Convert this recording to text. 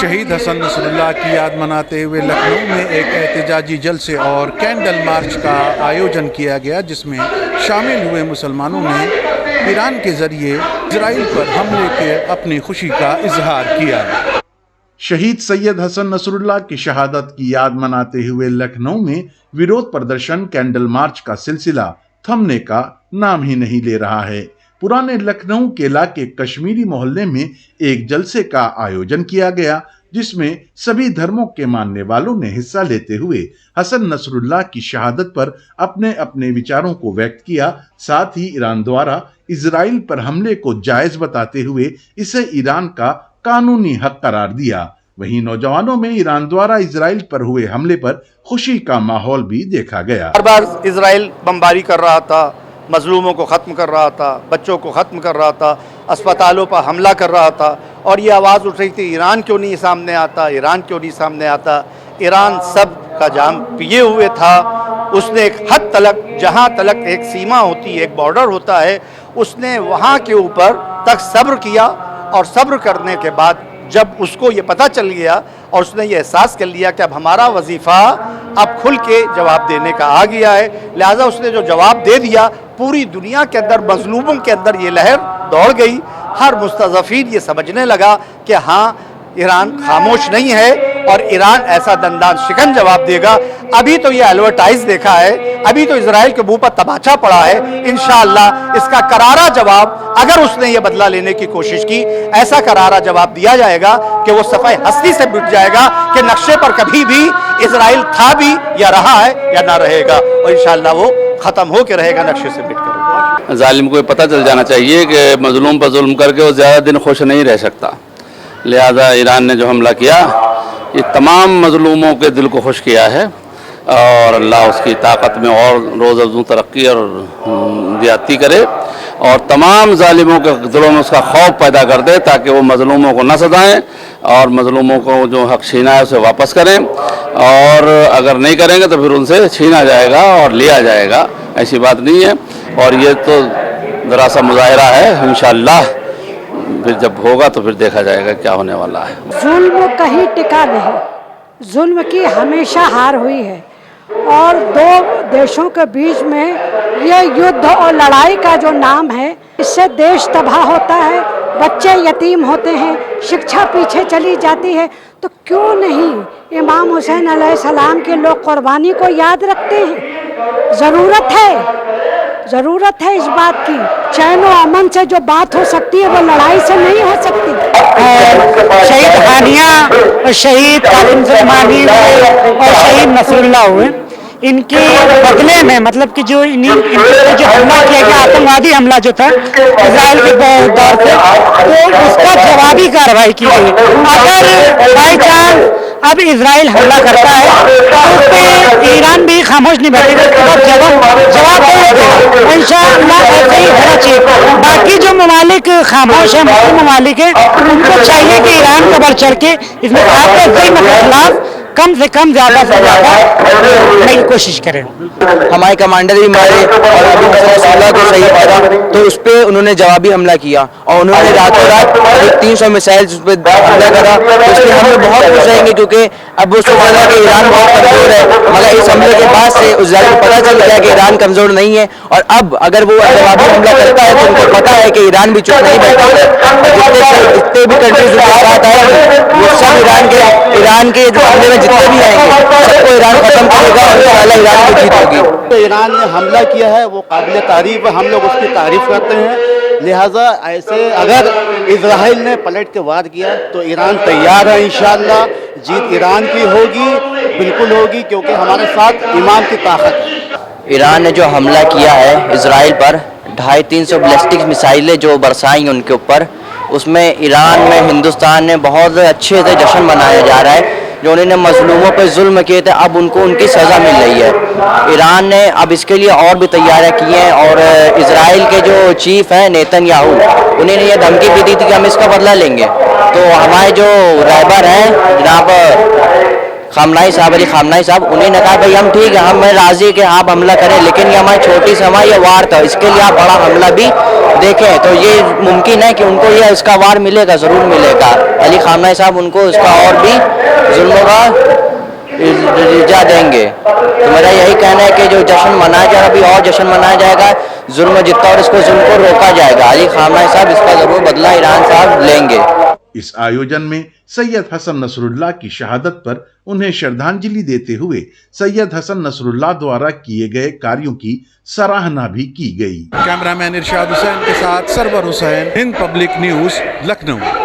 शहीद हसन नसरुल्लाह की याद मनाते हुए लखनऊ में एक एहतजाजी जलसे और कैंडल मार्च का आयोजन किया गया, जिसमें शामिल हुए मुसलमानों ने ईरान के जरिए इजराइल पर हमले के अपनी खुशी का इजहार किया। शहीद सैयद हसन नसरुल्लाह की शहादत की याद मनाते हुए लखनऊ में विरोध प्रदर्शन कैंडल मार्च का सिलसिला थमने का नाम ही नहीं ले रहा है। पुराने लखनऊ के इलाके कश्मीरी मोहल्ले में एक जलसे का आयोजन किया गया, जिसमें सभी धर्मों के मानने वालों ने हिस्सा लेते हुए हसन नसरुल्लाह की शहादत पर अपने अपने विचारों को व्यक्त किया। साथ ही ईरान द्वारा इजराइल पर हमले को जायज बताते हुए इसे ईरान का कानूनी हक करार दिया। वहीं नौजवानों में ईरान द्वारा इजराइल पर हुए हमले पर खुशी का माहौल भी देखा गया। बार बार इजराइल बमबारी कर रहा था, मजलूमों को ख़त्म कर रहा था, बच्चों को ख़त्म कर रहा था, अस्पतालों पर हमला कर रहा था, और ये आवाज़ उठ रही थी ईरान क्यों नहीं सामने आता, ईरान क्यों नहीं सामने आता। ईरान सब का जाम पिए हुए था। उसने एक हद तलक, जहाँ तलक एक सीमा होती है, एक बॉर्डर होता है, उसने वहाँ के ऊपर तक सब्र किया, और सब्र करने के बाद जब उसको ये पता चल गया और उसने ये एहसास कर लिया कि अब हमारा वजीफ़ा अब खुल के जवाब देने का आ गया है, लिहाजा उसने जो जवाब दे दिया, पूरी दुनिया के अंदर मजलूमों के अंदर ये लहर दौड़ गई। हर मुस्तज़फ़ीन ये समझने लगा कि हाँ, ईरान खामोश नहीं है और ईरान ऐसा दंदान शिकन जवाब देगा। अभी तो ये एडवर्टाइज देखा है, अभी तो इजराइल के मुंह पर तमाचा पड़ा है। इंशाअल्लाह इसका करारा जवाब, अगर उसने ये बदला लेने की कोशिश की, ऐसा करारा जवाब दिया जाएगा कि वो सफ़ाई हस्ती से मिट जाएगा कि नक्शे पर कभी भी इजराइल था भी या रहा है या ना रहेगा, और इंशाअल्लाह वो ख़त्म हो के रहेगा नक्शे से मिट कर। जालिम को पता चल जाना चाहिए कि मजलूम पर जुल्म करके वो ज़्यादा दिन खुश नहीं रह सकता। लिहाजा ईरान ने जो हमला किया, ये तमाम मजलूमों के दिल को खुश किया है, और अल्लाह उसकी ताकत में और रोज़ अफ़ज़ू तरक्की और ज़्यादती करे, और तमाम जालिमों के दिलों में उसका खौफ पैदा कर दे, ताकि वो मजलूमों को न सजाएँ और मजलूमों को जो हक़ छीना है उसे वापस करें, और अगर नहीं करेंगे तो फिर उनसे छीना जाएगा और लिया जाएगा। ऐसी बात नहीं है, और ये तो ज़रा सा मुज़ाहिरा है। इंशाअल्लाह फिर जब होगा तो फिर देखा जाएगा क्या होने वाला है। जुल्म कहीं टिका नहीं, जुल्म की हमेशा हार हुई है, और दो देशों के बीच में ये युद्ध और लड़ाई का जो नाम है, इससे देश तबाह होता है, बच्चे यतीम होते हैं, शिक्षा पीछे चली जाती है। तो क्यों नहीं इमाम हुसैन अलैहिस्सलाम के लोग कुर्बानी को याद रखते हैं। ज़रूरत है इस बात की। चैन और अमन से जो बात हो सकती है वो लड़ाई से नहीं हो सकती। शहीद हानिया, शहीद कासिम सुलेमानी और शहीद नसरुल्लाह हुए, इनके बदले में मतलब कि जो इनके जो हमला किया गया, आतंकवादी हमला जो था इजराइल के दौर से, तो उसका जवाबी कार्रवाई की गई। अगर बाई चांस अब इजराइल हमला करता है तो उस पर ईरान भी खामोश नहीं बैठेगा, जवाब देगा। इंशाअल्लाह ऐसे ही होना चाहिए। बाकी जो ममालिक खामोश है, मुस्लिम ममालिक है, उनको चाहिए कि ईरान का बढ़ चढ़ के इसमें आपके खिलाफ कम से कम ज़्यादा से ज़्यादा करने की कोशिश करें। हमारे कमांडर भी मारे और अभी रसूलुल्लाह को शहीद करा, तो उस पर उन्होंने जवाबी हमला किया, और उन्होंने रातों रात 300 मिसाइल उस पर हमला करा। तो इसलिए हम लोग बहुत खुश रहेंगे, क्योंकि अब वो सोच रहा कि ईरान बहुत कमज़ोर है, मगर इस हमले के बाद से इजराइल को पता चल गया कि ईरान कमज़ोर नहीं है, और अब अगर वो जवाबी हमला करता है तो उनको पता है कि ईरान भी चुप नहीं बैठा है। जितने भी कंट्रीज उसके साथ आए वो सब ईरान के जो हमले में जितने भी आएंगे सबको ईरान खत्म करेगा, और इंशाअल्लाह ईरान की जीत होगी। तो ईरान ने हमला किया है वो काबिल तारीफ है, हम लोग उसकी तारीफ करते हैं। लिहाजा ऐसे अगर इजराइल ने पलट के वार किया तो ईरान तैयार है। इंशाअल्लाह जीत ईरान की होगी, बिल्कुल होगी, क्योंकि हमारे साथ ईमान की ताकत है। ईरान ने जो हमला किया है इजराइल पर, 250-300 बैलिस्टिक मिसाइलें जो बरसाई उनके ऊपर, उसमें ईरान में हिंदुस्तान ने बहुत अच्छे से जश्न मनाया जा रहा है। जो उन्होंने मजलूमों पर जुल्म किए थे, अब उनको उनकी सज़ा मिल रही है। ईरान ने अब इसके लिए और भी तैयारियां की हैं, और इजराइल के जो चीफ हैं नेतन्याहू, उन्होंने ये धमकी भी दी थी कि हम इसका बदला लेंगे। तो हमारे जो रहबर हैं जनाब खामनाई साहब, अली खामनाई साहब, उन्हें ने कहा भाई हम ठीक है, हम राज़ी कि आप हमला करें, लेकिन ये हमारी छोटी सी हमारी ये वार था, इसके लिए आप बड़ा हमला भी देखें तो ये मुमकिन है कि उनको ये इसका वार मिलेगा, ज़रूर मिलेगा। अली खामनेई साहब उनको इसका और भी जुल्मों का इजा देंगे। तो मेरा यही कहना है कि जो जश्न मनाया जा रहा है अभी और जश्न मनाया जाएगा, जुल्म जितना और इसको जुल्म को रोका जाएगा। अली खामनेई साहब इसका ज़रूर बदला ईरान साहब लेंगे। इस आयोजन में सैयद हसन नसरुल्लाह की शहादत पर उन्हें श्रद्धांजलि देते हुए सैयद हसन नसरुल्लाह द्वारा किए गए कार्यों की सराहना भी की गई। कैमरामैन इरशाद हुसैन के साथ सरवर हुसैन, हिंद पब्लिक न्यूज़, लखनऊ।